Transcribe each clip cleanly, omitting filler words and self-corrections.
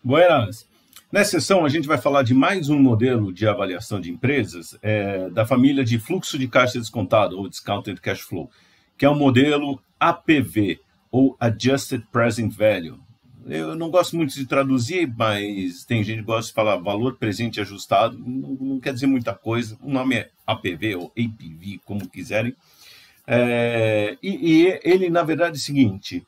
Buenas. Nessa sessão, a gente vai falar de mais um modelo de avaliação de empresas da família de fluxo de caixa descontado, ou Discounted Cash Flow, que é o modelo APV, ou Adjusted Present Value. Eu não gosto muito de traduzir, mas tem gente que gosta de falar valor presente ajustado, não quer dizer muita coisa, o nome é APV ou APV, como quiserem. E ele, na verdade, é o seguinte: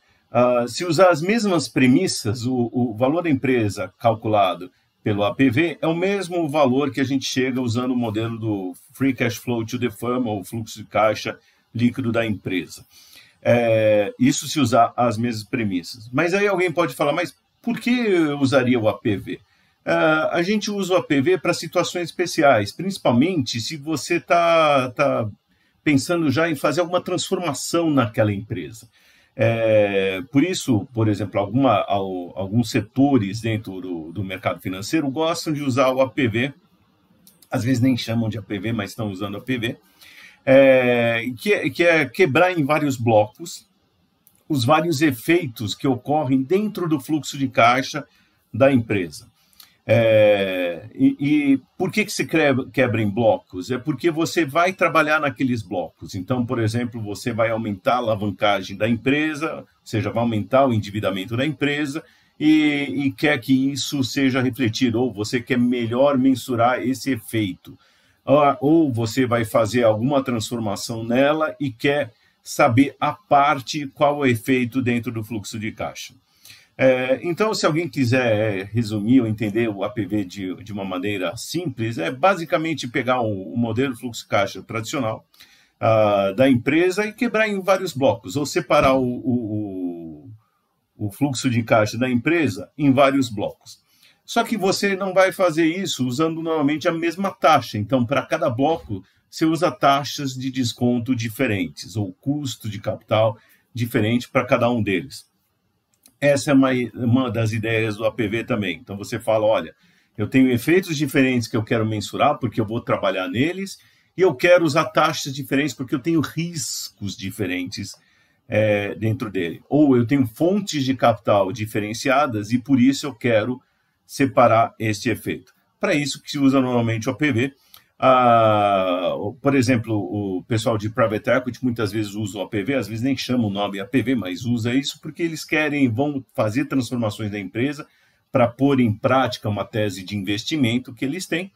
se usar as mesmas premissas, o valor da empresa calculado pelo APV é o mesmo valor que a gente chega usando o modelo do Free Cash Flow to the Firm, ou fluxo de caixa líquido da empresa. Isso se usar as mesmas premissas. Mas aí alguém pode falar, mas por que eu usaria o APV? A gente usa o APV para situações especiais, principalmente se você está pensando já em fazer alguma transformação naquela empresa. Por isso, por exemplo, alguns setores dentro do mercado financeiro gostam de usar o APV, às vezes nem chamam de APV, mas estão usando APV, que é quebrar em vários blocos os vários efeitos que ocorrem dentro do fluxo de caixa da empresa. E por que se quebra em blocos? É porque você vai trabalhar naqueles blocos. Então, por exemplo, você vai aumentar a alavancagem da empresa, ou seja, vai aumentar o endividamento da empresa e quer que isso seja refletido, ou você quer melhor mensurar esse efeito. Ou você vai fazer alguma transformação nela e quer saber a parte qual é o efeito dentro do fluxo de caixa. Então, se alguém quiser resumir ou entender o APV de uma maneira simples, é basicamente pegar o modelo fluxo de caixa tradicional da empresa e quebrar em vários blocos, ou separar o fluxo de caixa da empresa em vários blocos. Só que você não vai fazer isso usando normalmente a mesma taxa. Então, para cada bloco, você usa taxas de desconto diferentes, ou custo de capital diferente para cada um deles. Essa é uma das ideias do APV também. Então, você fala, olha, eu tenho efeitos diferentes que eu quero mensurar, porque eu vou trabalhar neles, e eu quero usar taxas diferentes, porque eu tenho riscos diferentes dentro dele. Ou eu tenho fontes de capital diferenciadas, e por isso eu quero separar esse efeito. Para isso que se usa normalmente o APV. Por exemplo, o pessoal de Private Equity muitas vezes usa o APV, às vezes nem chama o nome APV, mas usa isso porque eles vão fazer transformações da empresa para pôr em prática uma tese de investimento que eles têm,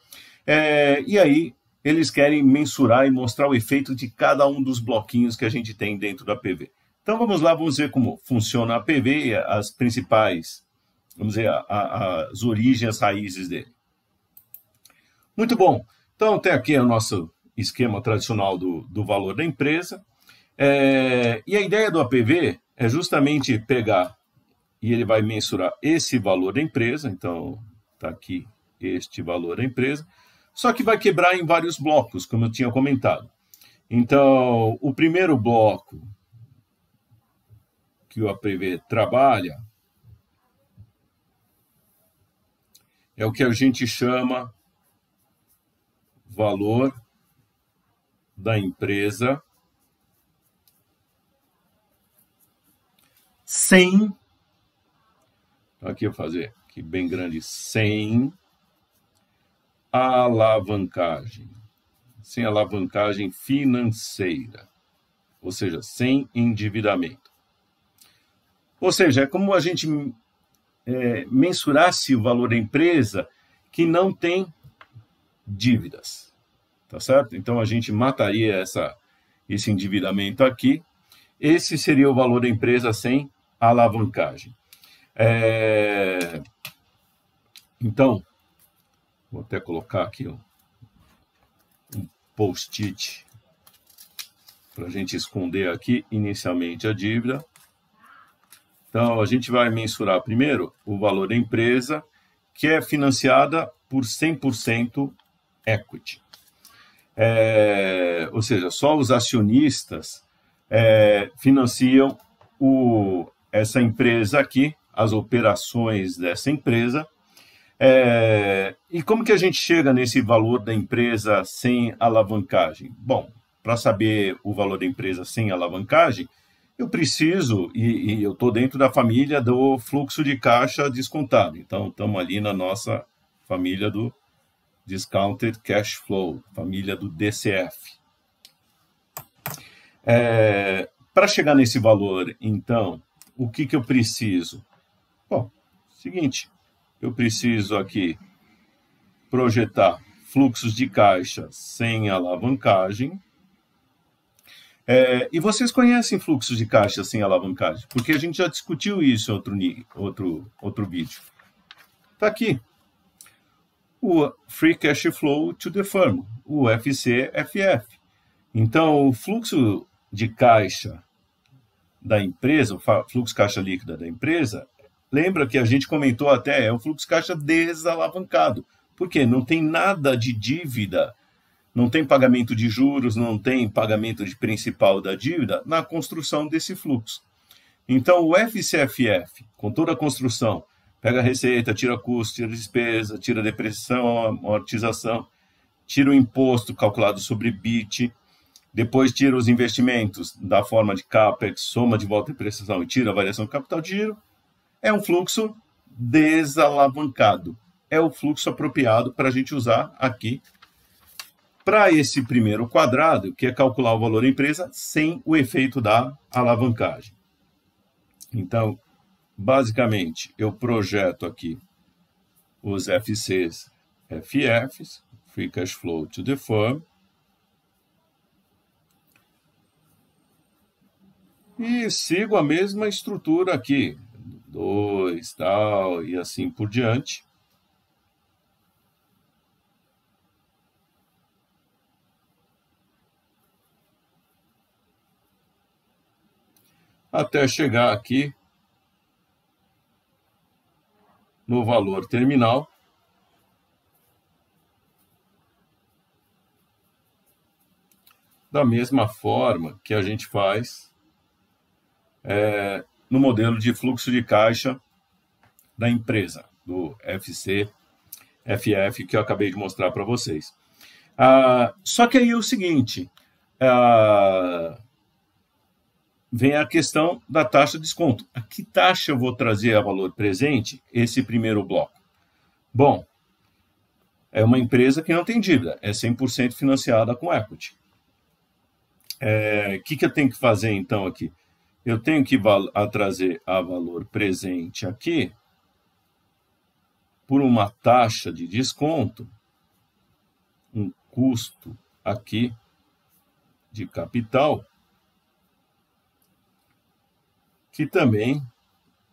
e aí eles querem mensurar e mostrar o efeito de cada um dos bloquinhos que a gente tem dentro do APV. Então vamos lá, vamos ver como funciona o APV e as principais, vamos dizer, as origens, as raízes dele. Muito bom. Então, tem aqui o nosso esquema tradicional do valor da empresa. E a ideia do APV é justamente pegar, e ele vai mensurar esse valor da empresa. Então, está aqui este valor da empresa. Só que vai quebrar em vários blocos, como eu tinha comentado. Então, o primeiro bloco que o APV trabalha é o que a gente chama valor da empresa sem, aqui eu vou fazer aqui bem grande, sem alavancagem financeira, ou seja, sem endividamento. Ou seja, é como a gente mensurasse o valor da empresa que não tem dívidas, tá certo? Então, a gente mataria esse endividamento aqui. Esse seria o valor da empresa sem alavancagem. Então, vou até colocar aqui um post-it para a gente esconder aqui inicialmente a dívida. Então, a gente vai mensurar primeiro o valor da empresa, que é financiada por 100% equity. Ou seja, só os acionistas financiam essa empresa aqui, as operações dessa empresa. E como que a gente chega nesse valor da empresa sem alavancagem? Bom, para saber o valor da empresa sem alavancagem, eu preciso, e eu estou dentro da família do fluxo de caixa descontado. Então, estamos ali na nossa família do Discounted Cash Flow, família do DCF. Para chegar nesse valor, então, o que eu preciso? Bom, seguinte, eu preciso aqui projetar fluxos de caixa sem alavancagem. E vocês conhecem fluxos de caixa sem alavancagem, porque a gente já discutiu isso em outro vídeo. Está aqui. O Free Cash Flow to the Firm, o FCFF. Então, o fluxo de caixa da empresa, o fluxo caixa líquida da empresa, lembra que a gente comentou até, é um fluxo caixa desalavancado. Por quê? Não tem nada de dívida, não tem pagamento de juros, não tem pagamento de principal da dívida na construção desse fluxo. Então, o FCFF, com toda a construção, pega a receita, tira custo, tira despesa, tira depreciação, amortização, tira o imposto calculado sobre BIT, depois tira os investimentos da forma de CAPEX, soma de volta e depreciação e tira a variação do capital de giro. É um fluxo desalavancado. É o fluxo apropriado para a gente usar aqui para esse primeiro quadrado, que é calcular o valor da empresa sem o efeito da alavancagem. Então, basicamente, eu projeto aqui os FCs, FFs, Free Cash Flow to the Firm, e sigo a mesma estrutura aqui, 2, tal, e assim por diante. Até chegar aqui no valor terminal. Da mesma forma que a gente faz no modelo de fluxo de caixa da empresa, do FCFF, que eu acabei de mostrar para vocês. Só que aí é o seguinte, vem a questão da taxa de desconto. A que taxa eu vou trazer a valor presente esse primeiro bloco? Bom, é uma empresa que não tem dívida, é 100% financiada com equity. O que eu tenho que fazer então aqui? Eu tenho que trazer a valor presente aqui por uma taxa de desconto, um custo aqui de capital, que também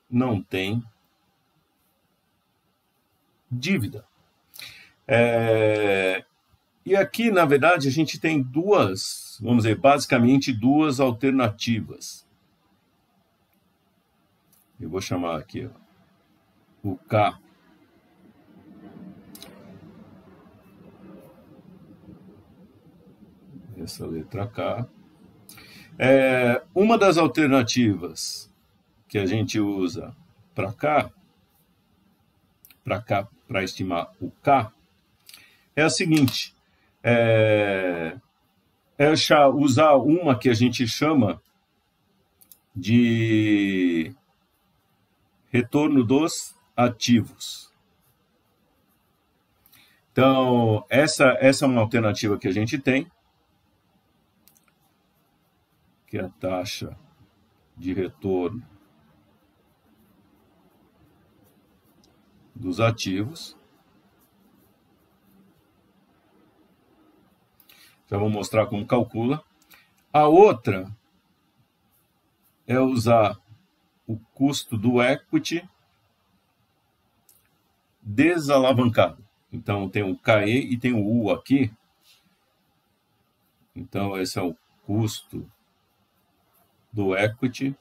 não tem dívida. E aqui, na verdade, a gente tem duas, vamos dizer, basicamente duas alternativas. Eu vou chamar aqui o K. Essa letra K. Uma das alternativas que a gente usa para estimar o K, é a seguinte, usar uma que a gente chama de retorno dos ativos. Então, essa é uma alternativa que a gente tem, que é a taxa de retorno dos ativos. Já vou mostrar como calcula. A outra é usar o custo do equity desalavancado. Então, tem o KE e tem o U aqui. Então, esse é o custo do equity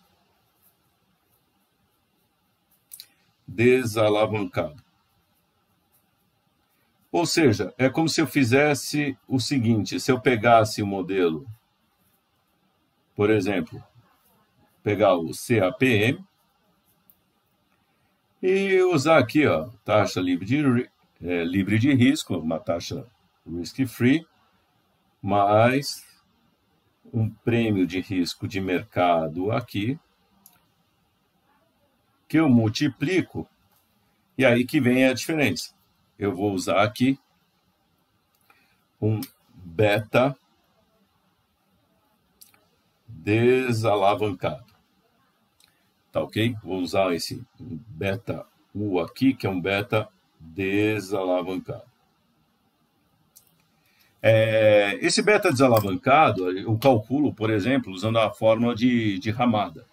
desalavancado. Ou seja, é como se eu fizesse o seguinte, se eu pegasse o modelo, por exemplo, pegar o CAPM e usar aqui, taxa livre de risco, uma taxa risk-free, mais um prêmio de risco de mercado aqui, que eu multiplico, e aí que vem a diferença. Eu vou usar aqui um beta desalavancado. Tá ok? Vou usar esse beta U aqui, que é um beta desalavancado. Esse beta desalavancado, eu calculo, por exemplo, usando a fórmula de Ramada.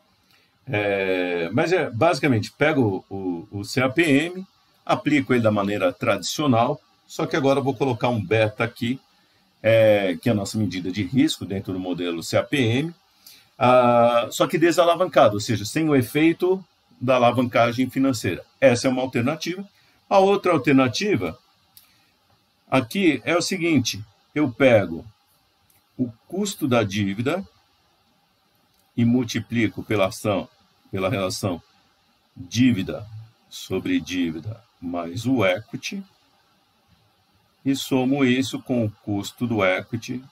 Mas basicamente, pego o CAPM, aplico ele da maneira tradicional, só que agora eu vou colocar um beta aqui, que é a nossa medida de risco dentro do modelo CAPM, só que desalavancado, ou seja, sem o efeito da alavancagem financeira. Essa é uma alternativa. A outra alternativa aqui é o seguinte: eu pego o custo da dívida e multiplico pela relação dívida sobre dívida mais o equity, e somo isso com o custo do equity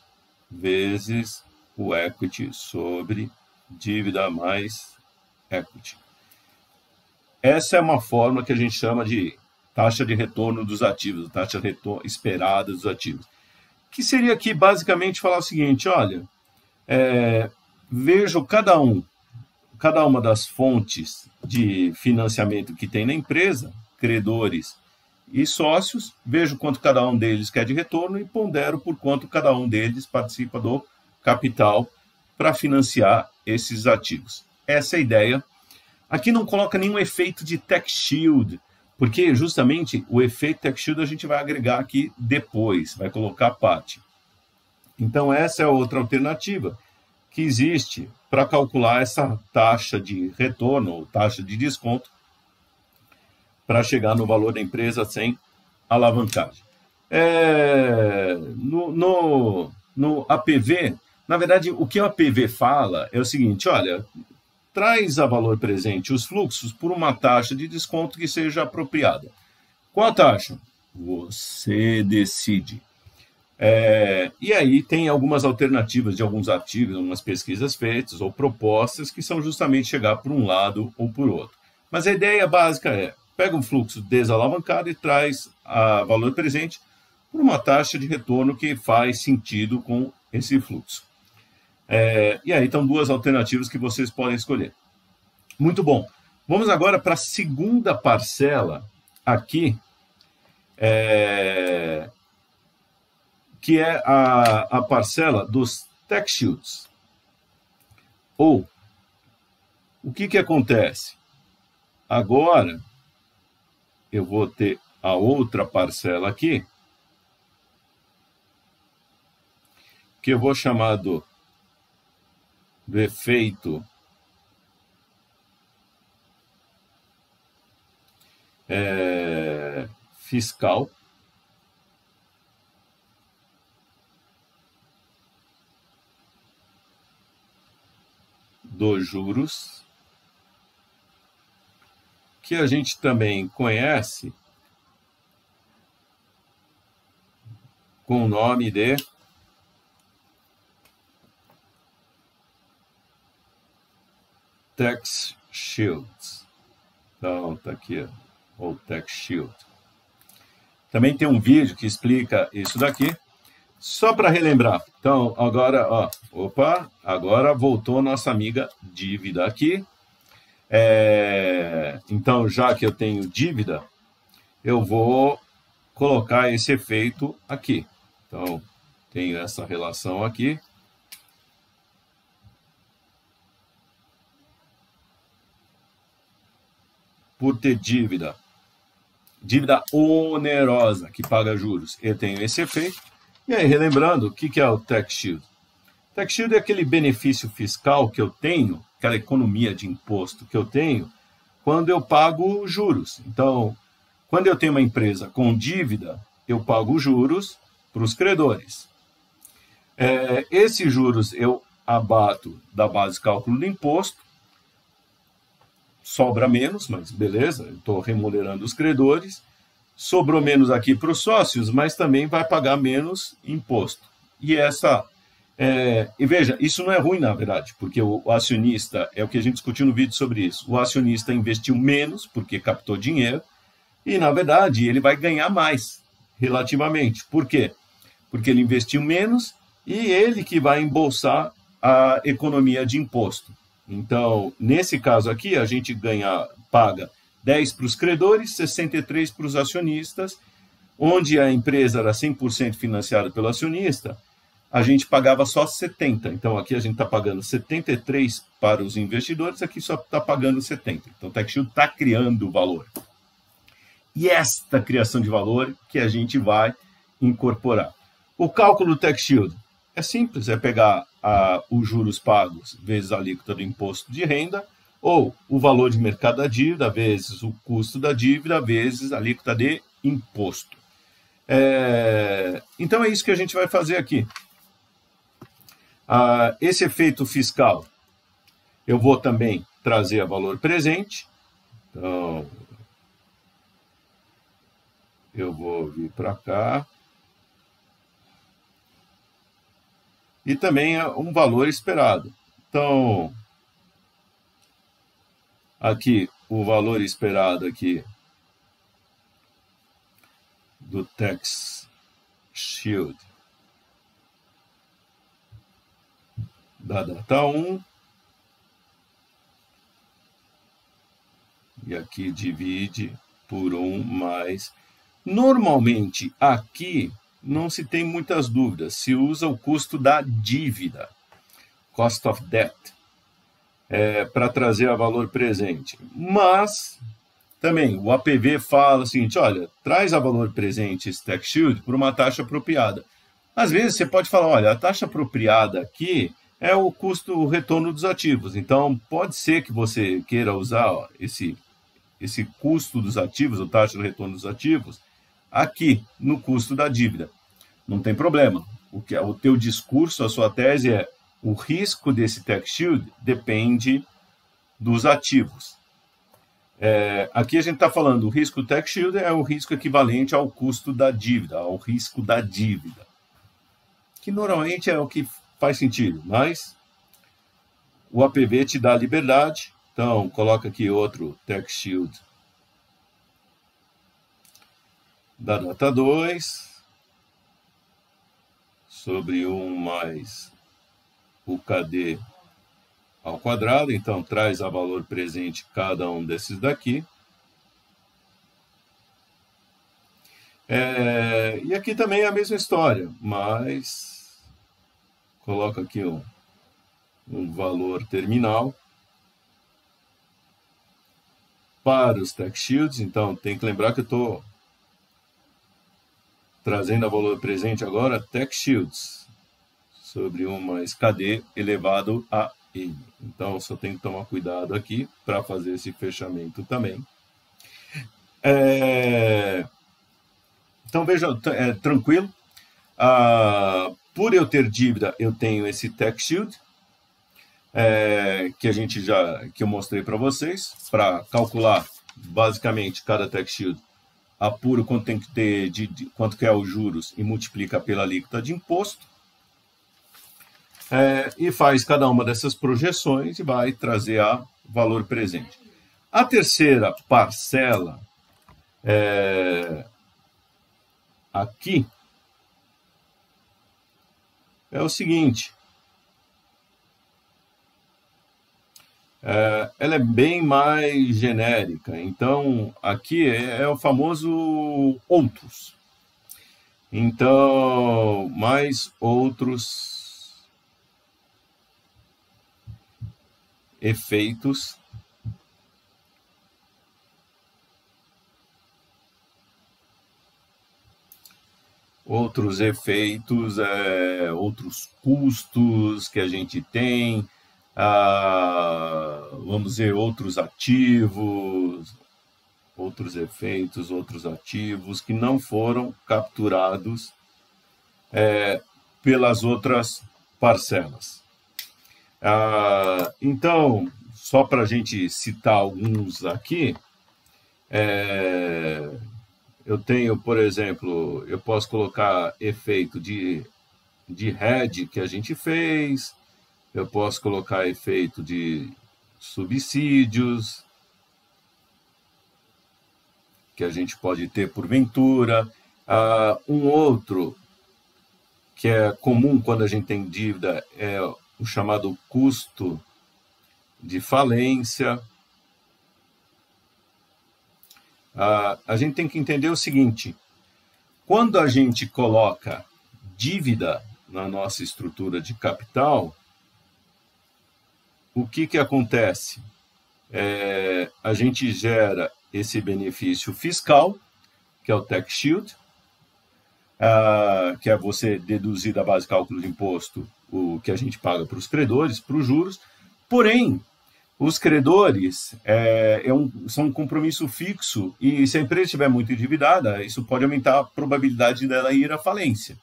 vezes o equity sobre dívida mais equity. Essa é uma fórmula que a gente chama de taxa de retorno dos ativos, taxa de retorno esperada dos ativos. Que seria aqui basicamente falar o seguinte: olha, vejo cada uma das fontes de financiamento que tem na empresa, credores e sócios, vejo quanto cada um deles quer de retorno e pondero por quanto cada um deles participa do capital para financiar esses ativos. Essa é a ideia. Aqui não coloca nenhum efeito de tax shield, porque justamente o efeito tax shield a gente vai agregar aqui depois, vai colocar parte. Então essa é outra alternativa que existe para calcular essa taxa de retorno ou taxa de desconto para chegar no valor da empresa sem alavancagem. No APV, na verdade, o que o APV fala é o seguinte: olha, traz a valor presente os fluxos por uma taxa de desconto que seja apropriada. Qual a taxa? Você decide. E aí tem algumas alternativas de alguns ativos, algumas pesquisas feitas ou propostas que são justamente chegar por um lado ou por outro. Mas a ideia básica é: pega um fluxo desalavancado e traz a valor presente por uma taxa de retorno que faz sentido com esse fluxo. E aí estão duas alternativas que vocês podem escolher. Muito bom. Vamos agora para a segunda parcela aqui, que é a parcela dos tax shields. Ou, o que acontece? Agora, eu vou ter a outra parcela aqui, que eu vou chamar do efeito fiscal dos juros, que a gente também conhece com o nome de tax shields. Então, tá aqui, o tax shield. Também tem um vídeo que explica isso daqui. Só para relembrar. Então, agora, agora voltou nossa amiga dívida aqui. Então, já que eu tenho dívida, eu vou colocar esse efeito aqui. Então, tenho essa relação aqui. Por ter dívida onerosa, que paga juros, eu tenho esse efeito. E aí, relembrando, o que é o tax shield? Tax shield é aquele benefício fiscal que eu tenho, aquela economia de imposto que eu tenho, quando eu pago juros. Então, quando eu tenho uma empresa com dívida, eu pago juros para os credores. Esses juros eu abato da base de cálculo do imposto, sobra menos, mas beleza, eu estou remunerando os credores, sobrou menos aqui para os sócios, mas também vai pagar menos imposto. E essa E veja, isso não é ruim, na verdade, porque o acionista, é o que a gente discutiu no vídeo sobre isso, o acionista investiu menos porque captou dinheiro e, na verdade, ele vai ganhar mais, relativamente. Por quê? Porque ele investiu menos e ele que vai embolsar a economia de imposto. Então, nesse caso aqui, a gente paga 10 para os credores, 63 para os acionistas, onde a empresa era 100% financiada pelo acionista, a gente pagava só 70. Então, aqui a gente está pagando 73 para os investidores, aqui só está pagando 70. Então, o TechShield está criando valor. E esta criação de valor que a gente vai incorporar. O cálculo do TechShield é simples, é pegar os juros pagos vezes a alíquota do imposto de renda, ou o valor de mercado da dívida vezes o custo da dívida vezes a alíquota de imposto. Então, é isso que a gente vai fazer aqui. Esse efeito fiscal, eu vou também trazer a valor presente. Então, eu vou vir para cá. E também um valor esperado. Então, aqui, o valor esperado aqui do TechShield da data 1. E aqui divide por 1 mais. Normalmente, aqui não se tem muitas dúvidas. Se usa o custo da dívida, cost of debt, para trazer a valor presente. Mas, também, o APV fala o seguinte, olha, traz a valor presente esse TechShield por uma taxa apropriada. Às vezes, você pode falar, olha, a taxa apropriada aqui é o custo-retorno dos ativos. Então, pode ser que você queira usar esse custo dos ativos, ou taxa de retorno dos ativos, aqui no custo da dívida. Não tem problema. O teu discurso, a sua tese é o risco desse TechShield depende dos ativos. Aqui a gente está falando, o risco do TechShield é o risco equivalente ao custo da dívida, ao risco da dívida. Que normalmente é o que faz sentido, mas o APV te dá liberdade. Então, coloca aqui outro TechShield da data 2, sobre 1 mais o KD ao quadrado. Então, traz a valor presente cada um desses daqui. E aqui também é a mesma história, mas coloca aqui um valor terminal para os TechShields. Então, tem que lembrar que eu estou trazendo a valor presente agora, TechShields, sobre 1 mais KD elevado a N. Então, só tem que tomar cuidado aqui para fazer esse fechamento também. Então, veja, tranquilo. Por eu ter dívida, eu tenho esse TechShield, que eu mostrei para vocês, para calcular basicamente cada TechShield, apura quanto tem que ter quanto que é os juros e multiplica pela alíquota de imposto, e faz cada uma dessas projeções e vai trazer a valor presente. A terceira parcela aqui é o seguinte. Ela é bem mais genérica. Então, aqui é o famoso outros. Então, mais outros efeitos outros custos que a gente tem, vamos dizer, outros ativos, outros efeitos, outros ativos que não foram capturados pelas outras parcelas. Então, só para a gente citar alguns aqui, eu tenho, por exemplo, eu posso colocar efeito de de hedge que a gente fez, eu posso colocar efeito de subsídios, que a gente pode ter porventura. Um outro que é comum quando a gente tem dívida é o chamado custo de falência. A gente tem que entender o seguinte: quando a gente coloca dívida na nossa estrutura de capital, o que acontece? A gente gera esse benefício fiscal, que é o tax shield, que é você deduzir da base de cálculo de imposto o que a gente paga para os credores, para os juros. Porém, os credores são um compromisso fixo e se a empresa estiver muito endividada, isso pode aumentar a probabilidade dela ir à falência.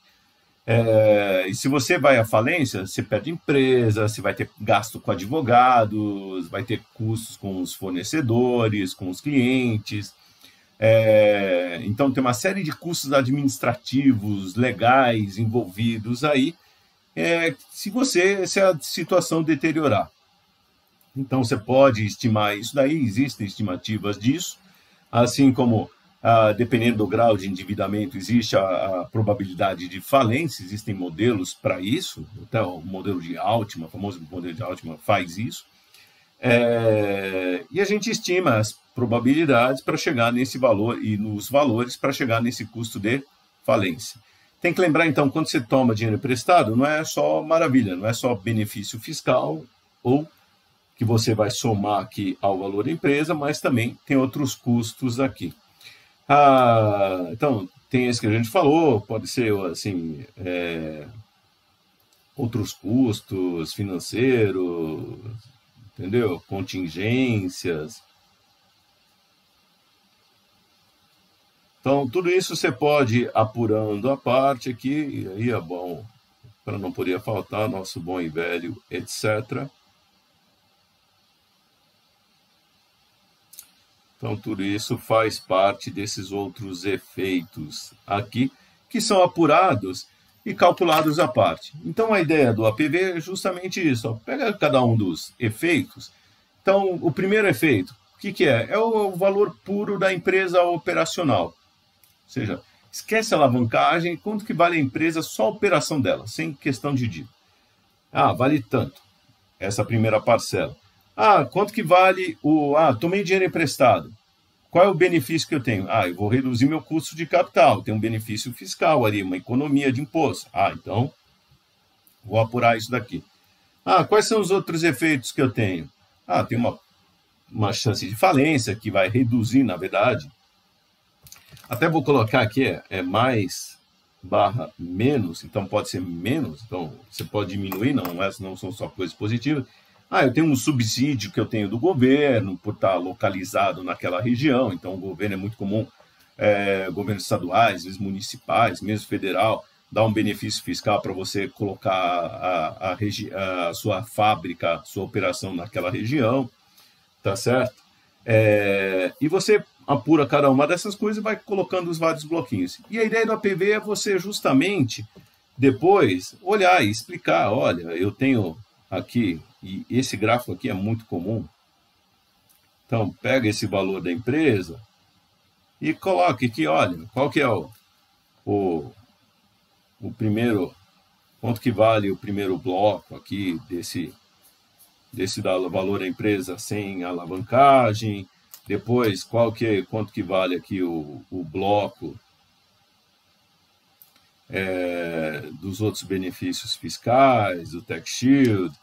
E se você vai à falência, você perde empresa, você vai ter gasto com advogados, vai ter custos com os fornecedores, com os clientes. Então, tem uma série de custos administrativos, legais envolvidos aí, se a situação deteriorar. Então, você pode estimar isso daí, existem estimativas disso, assim como, dependendo do grau de endividamento, existe a probabilidade de falência, existem modelos para isso, até o modelo de Altman, o famoso modelo de Altman faz isso, e a gente estima as probabilidades para chegar nesse valor e nos valores para chegar nesse custo de falência. Tem que lembrar, então, quando você toma dinheiro emprestado, não é só maravilha, não é só benefício fiscal ou que você vai somar aqui ao valor da empresa, mas também tem outros custos aqui. Então, tem esse que a gente falou, pode ser, assim, outros custos financeiros, entendeu? Contingências. Então, tudo isso você pode ir apurando a parte aqui, e aí é bom, para não poder faltar, nosso bom e velho, etc. Então, tudo isso faz parte desses outros efeitos aqui, que são apurados e calculados à parte. Então, a ideia do APV é justamente isso. Ó. Pega cada um dos efeitos. Então, o primeiro efeito, o que é? É o valor puro da empresa operacional. Ou seja, esquece a alavancagem, quanto que vale a empresa, só a operação dela, sem questão de dívida. Vale tanto, essa primeira parcela. Quanto que vale tomei dinheiro emprestado. Qual é o benefício que eu tenho? Eu vou reduzir meu custo de capital, tem um benefício fiscal ali, uma economia de imposto. Então, vou apurar isso daqui. Quais são os outros efeitos que eu tenho? Tem uma chance de falência, que vai reduzir, na verdade. Até vou colocar aqui, mais / menos, então pode ser menos, então você pode diminuir, não são só coisas positivas. Eu tenho um subsídio que eu tenho do governo, por estar localizado naquela região, então o governo é muito comum, governos estaduais, às vezes municipais, mesmo federal, dá um benefício fiscal para você colocar a sua fábrica, sua operação naquela região, tá certo? E você apura cada uma dessas coisas e vai colocando os vários bloquinhos. E a ideia do APV é você justamente, depois, olhar e explicar, olha, eu tenho aqui, e esse gráfico aqui é muito comum, então pega esse valor da empresa e coloque aqui, olha, qual que é o primeiro, quanto que vale o primeiro bloco aqui desse valor da empresa sem alavancagem, depois quanto que vale aqui o bloco dos outros benefícios fiscais, do tax shield.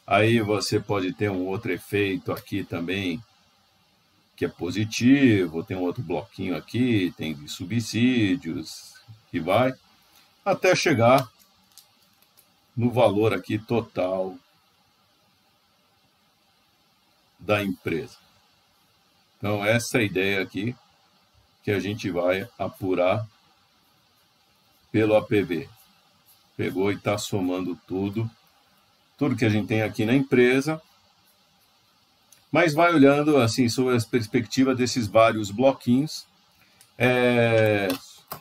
Aí você pode ter um outro efeito aqui também, que é positivo, tem um outro bloquinho aqui, tem de subsídios, que vai até chegar no valor aqui total da empresa. Então, essa é a ideia aqui que a gente vai apurar pelo APV. Pegou e está somando tudo que a gente tem aqui na empresa, mas vai olhando assim sobre a perspectiva desses vários bloquinhos,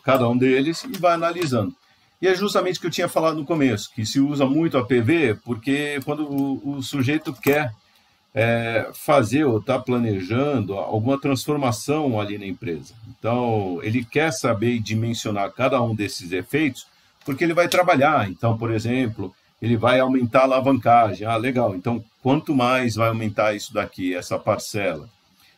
cada um deles, e vai analisando. E é justamente o que eu tinha falado no começo, que se usa muito a PV, porque quando o sujeito quer fazer ou está planejando alguma transformação ali na empresa. Então, ele quer saber dimensionar cada um desses efeitos, porque ele vai trabalhar. Então, por exemplo, ele vai aumentar a alavancagem. Ah, legal. Então, quanto mais vai aumentar isso daqui, essa parcela?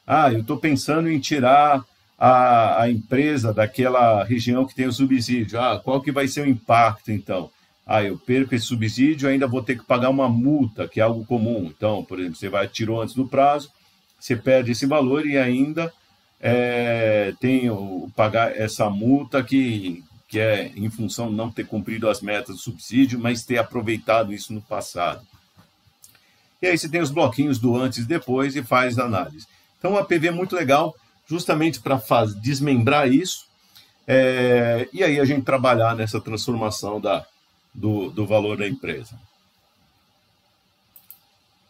Ah, eu estou pensando em tirar a empresa daquela região que tem o subsídio. Ah, qual que vai ser o impacto, então? Ah, eu perco esse subsídio, ainda vou ter que pagar uma multa, que é algo comum. Então, por exemplo, você tirou antes do prazo, você perde esse valor e ainda tem pagar essa multa que é em função de não ter cumprido as metas do subsídio, mas ter aproveitado isso no passado. E aí você tem os bloquinhos do antes e depois e faz a análise. Então, a PV é muito legal, justamente para desmembrar isso, e aí a gente trabalhar nessa transformação do valor da empresa.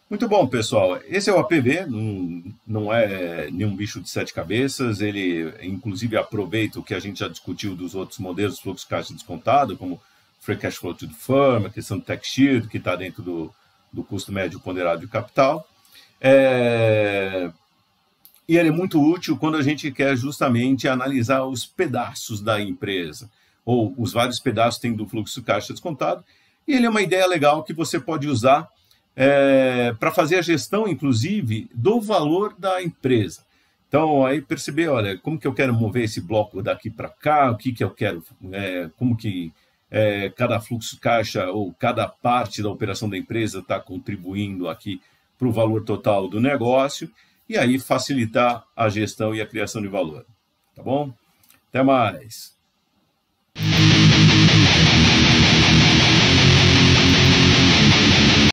Muito bom, pessoal. Esse é o APV, não é nenhum bicho de sete cabeças. Ele, inclusive, aproveita o que a gente já discutiu dos outros modelos de fluxo caixa descontado, como Free Cash Flow to the Firm, a questão do Tax Shield, que está dentro do custo médio ponderado de capital. E ele é muito útil quando a gente quer justamente analisar os pedaços da empresa, ou os vários pedaços tem do fluxo caixa descontado, e ele é uma ideia legal que você pode usar para fazer a gestão, inclusive, do valor da empresa. Então, aí perceber, olha, como que eu quero mover esse bloco daqui para cá, o que eu quero, como que cada fluxo caixa ou cada parte da operação da empresa está contribuindo aqui para o valor total do negócio, e aí facilitar a gestão e a criação de valor. Tá bom? Até mais!